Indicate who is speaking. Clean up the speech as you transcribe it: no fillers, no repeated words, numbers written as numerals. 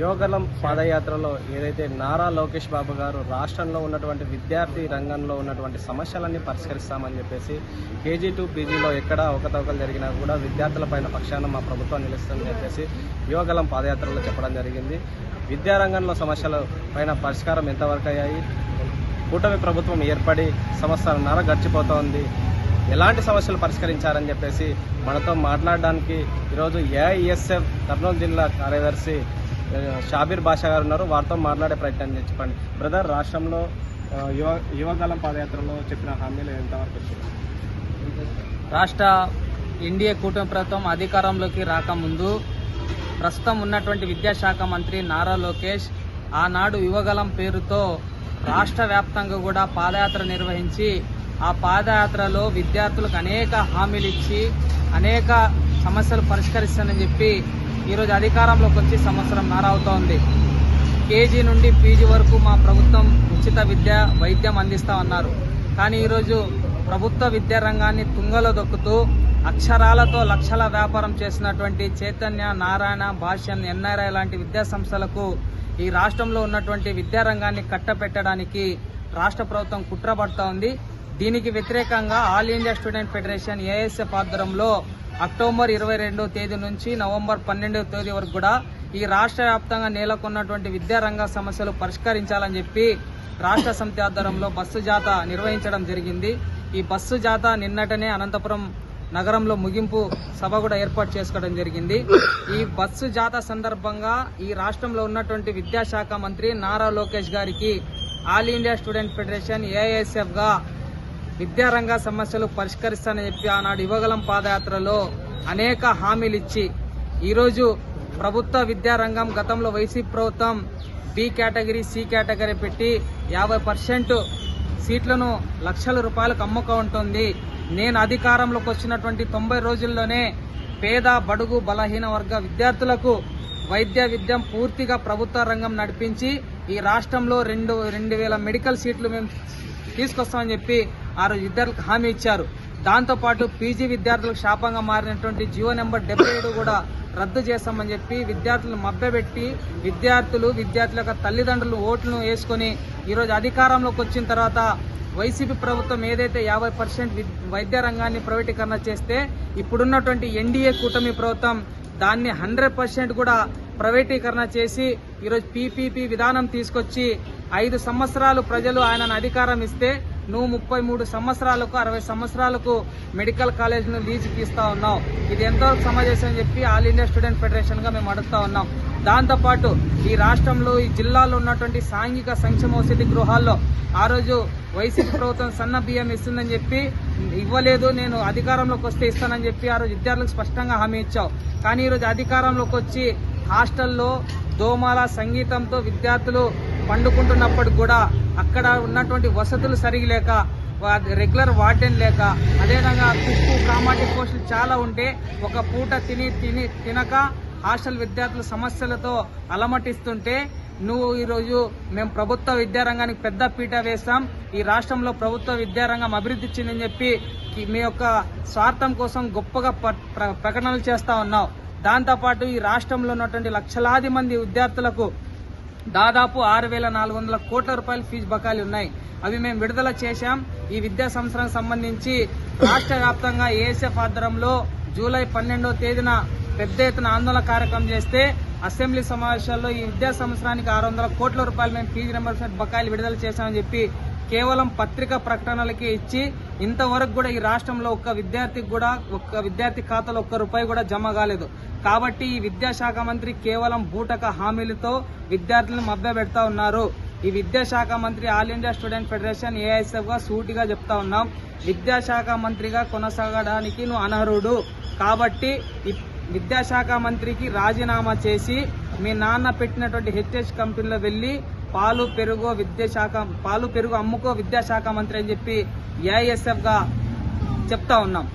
Speaker 1: యువగలం పాదయాత్రలో ఏదైతే నారా లోకేష్ బాబు గారు రాష్ట్రంలో ఉన్నటువంటి విద్యార్థి రంగంలో ఉన్నటువంటి సమస్యలన్నీ పరిష్కరిస్తామని చెప్పేసి కేజీ టు పీజీలో ఎక్కడ అవకతవకలు జరిగినా కూడా విద్యార్థులపైన పక్షాన మా ప్రభుత్వం నిలుస్తుందని చెప్పేసి యువగలం పాదయాత్రలో చెప్పడం జరిగింది. విద్యారంగంలో సమస్యల పైన పరిష్కారం ఎంతవరకు అయ్యాయి? కూటమి ప్రభుత్వం ఏర్పడి సంవత్సరంన్నర గడిచిపోతోంది. ఎలాంటి సమస్యలు పరిష్కరించారని చెప్పేసి మనతో మాట్లాడడానికి ఈరోజు ఏఐఎస్ఎఫ్ కర్నూలు జిల్లా కార్యదర్శి షాబీర్ బాషా గారు ఉన్నారు. వారితో మాట్లాడే ప్రయత్నం చెప్పండి. బ్రదర్, రాష్ట్రంలో యువగలం పాదయాత్రలో చెప్పిన హామీలు ఎంతవరకు వచ్చాయి?
Speaker 2: రాష్ట్ర ఎన్డీఏ కూటమి ప్రభుత్వం అధికారంలోకి రాకముందు ప్రస్తుతం ఉన్నటువంటి విద్యాశాఖ మంత్రి నారా లోకేష్ ఆనాడు యువగలం పేరుతో రాష్ట్ర వ్యాప్తంగా కూడా పాదయాత్ర నిర్వహించి ఆ పాదయాత్రలో విద్యార్థులకు అనేక హామీలు ఇచ్చి అనేక సమస్యలు పరిష్కరిస్తానని చెప్పి ఈరోజు అధికారంలోకి వచ్చి సంవత్సరంన్నర అవుతోంది. కేజీ నుండి పీజీ వరకు మా ప్రభుత్వం ఉచిత వైద్యం అందిస్తామన్నారు. కానీ ఈరోజు ప్రభుత్వ విద్యా రంగాన్ని తుంగలో దొక్కుతూ అక్షరాలతో లక్షల వ్యాపారం చేసినటువంటి చైతన్య, నారాయణ, భాష్యం, ఎన్ఆర్ఐ లాంటి విద్యా సంస్థలకు ఈ రాష్ట్రంలో ఉన్నటువంటి విద్యారంగాన్ని కట్టపెట్టడానికి రాష్ట్ర ప్రభుత్వం కుట్రపడుతూ ఉంది. దీనికి వ్యతిరేకంగా all India student federation ASF ఆధ్వర్యంలో అక్టోబర్ 22వ తేదీ నుంచి నవంబర్ 12వ తేదీ వరకు కూడా ఈ రాష్ట్ర వ్యాప్తంగా నెలకొన్నటువంటి విద్యారంగ సమస్యలు పరిష్కరించాలని చెప్పి రాష్ట్ర సమితి ఆధ్వర్యంలో బస్సు జాథా నిర్వహించడం జరిగింది. ఈ బస్సు జాథా నిన్నటనే అనంతపురం నగరంలో ముగింపు సభ కూడా ఏర్పాటు చేసుకోవడం జరిగింది. ఈ బస్సు జాథా సందర్భంగా ఈ రాష్ట్రంలో ఉన్నటువంటి విద్యాశాఖ మంత్రి నారా లోకేష్ గారికి all India student federation AISF గా విద్యారంగ సమస్యలు పరిష్కరిస్తానని చెప్పి ఆనాడు యువగలం పాదయాత్రలో అనేక హామీలు ఇచ్చి ఈరోజు ప్రభుత్వ విద్యారంగం గతంలో వైసీపీ ప్రభుత్వం బి కేటగిరీ, సి కేటగిరీ పెట్టి 50% సీట్లను లక్షల రూపాయలకు అమ్ముక ఉంటుంది. నేను అధికారంలోకి వచ్చినటువంటి 90 రోజుల్లోనే పేద, బడుగు, బలహీన వర్గ విద్యార్థులకు విద్యం పూర్తిగా ప్రభుత్వ రంగం నడిపించి ఈ రాష్ట్రంలో 2000 మెడికల్ సీట్లు మేము తీసుకొస్తామని చెప్పి ఆ రోజు విద్యార్థులకు హామీ ఇచ్చారు. దాంతోపాటు పీజీ విద్యార్థులకు శాపంగా మారినటువంటి జీవో నెంబర్ 77 కూడా రద్దు చేస్తామని చెప్పి విద్యార్థులను మభ్యపెట్టి విద్యార్థుల యొక్క తల్లిదండ్రులు ఓట్లను వేసుకొని ఈరోజు అధికారంలోకి వచ్చిన తర్వాత వైసీపీ ప్రభుత్వం ఏదైతే 50% వైద్య రంగాన్ని ప్రైవేటీకరణ చేస్తే ఇప్పుడున్నటువంటి ఎన్డీఏ కూటమి ప్రభుత్వం దాన్ని 100% కూడా ప్రైవేటీకరణ చేసి ఈరోజు పీపీపీ విధానం తీసుకొచ్చి 5 సంవత్సరాలు ప్రజలు ఆయనను అధికారం ఇస్తే నువ్వు 33 సంవత్సరాలకు 60 సంవత్సరాలకు మెడికల్ కాలేజ్ను లీజుకి ఇస్తా ఉన్నావు. ఇది ఎంతవరకు సమాజం అని చెప్పి ఆల్ ఇండియా స్టూడెంట్ ఫెడరేషన్ గా మేము అడుగుతా ఉన్నాం. దాంతోపాటు ఈ రాష్ట్రంలో ఈ జిల్లాలో ఉన్నటువంటి సాంఘిక సంక్షేమ వసతి గృహాల్లో ఆ రోజు వైసీపీ ప్రభుత్వం సన్న బియ్యం ఇస్తుందని చెప్పి ఇవ్వలేదు, నేను అధికారంలోకి వస్తే ఇస్తానని చెప్పి ఆ రోజు విద్యార్థులకు స్పష్టంగా హామీ ఇచ్చావు. కానీ ఈరోజు అధికారంలోకి వచ్చి హాస్టల్లో దోమల సంగీతంతో విద్యార్థులు పండుకుంటున్నప్పటికి కూడా అక్కడ ఉన్నటువంటి వసతులు సరిగా లేక, రెగ్యులర్ వార్డెన్ లేక, అదేవిధంగా కుక్కు, కామాటి పోస్టులు చాలా ఉంటే ఒక పూట తినక హాస్టల్ విద్యార్థుల సమస్యలతో అలమటిస్తుంటే నువ్వు ఈరోజు మేము ప్రభుత్వ విద్యారంగానికి పెద్ద పీట వేస్తాం, ఈ రాష్ట్రంలో ప్రభుత్వ విద్యారంగం అభివృద్ధి చెందని చెప్పి మీ యొక్క స్వార్థం కోసం గొప్పగా ప్రకటనలు చేస్తా ఉన్నావు. దాంతోపాటు ఈ రాష్ట్రంలో ఉన్నటువంటి లక్షలాది మంది విద్యార్థులకు దాదాపు 6,400 కోట్ల రూపాయల ఫీజు బకాయిలు ఉన్నాయి. అవి మేము విడుదల చేశాం. ఈ విద్యా సంవత్సరానికి సంబంధించి రాష్ట్ర వ్యాప్తంగా ఏఎస్ఎఫ్ ఆధ్వర్యంలో జూలై 12వ తేదీన పెద్ద ఎత్తున ఆందోళన కార్యక్రమం చేస్తే అసెంబ్లీ సమావేశాల్లో ఈ విద్యా సంవత్సరానికి 600 కోట్ల రూపాయలు మేము ఫీజు రింబర్స్మెంట్ బకాయిలు విడుదల చేశామని చెప్పి కేవలం పత్రికా ప్రకటనలకే ఇచ్చి ఇంతవరకు కూడా ఈ రాష్ట్రంలో ఒక్క విద్యార్థి ఖాతాలో ₹1 కూడా జమ కాలేదు. కాబట్టి ఈ విద్యాశాఖ మంత్రి కేవలం బూటక హామీలతో విద్యార్థులను మభ్యపెడతా ఉన్నారు. ఈ విద్యాశాఖ మంత్రి all India student federation AISF గా సూటిగా చెప్తా ఉన్నాం, విద్యాశాఖ మంత్రిగా కొనసాగడానికి నువ్వు అనర్హుడు. కాబట్టి విద్యాశాఖ మంత్రికి రాజీనామా చేసి మీ నాన్న పెట్టినటువంటి హెచ్ఎస్ కంపెనీలో వెళ్లి పాలు పెరుగు అమ్ముకో విద్యాశాఖ మంత్రి అని చెప్పి ఏఐఎస్ఎఫ్ గా చెప్తా ఉన్నాం.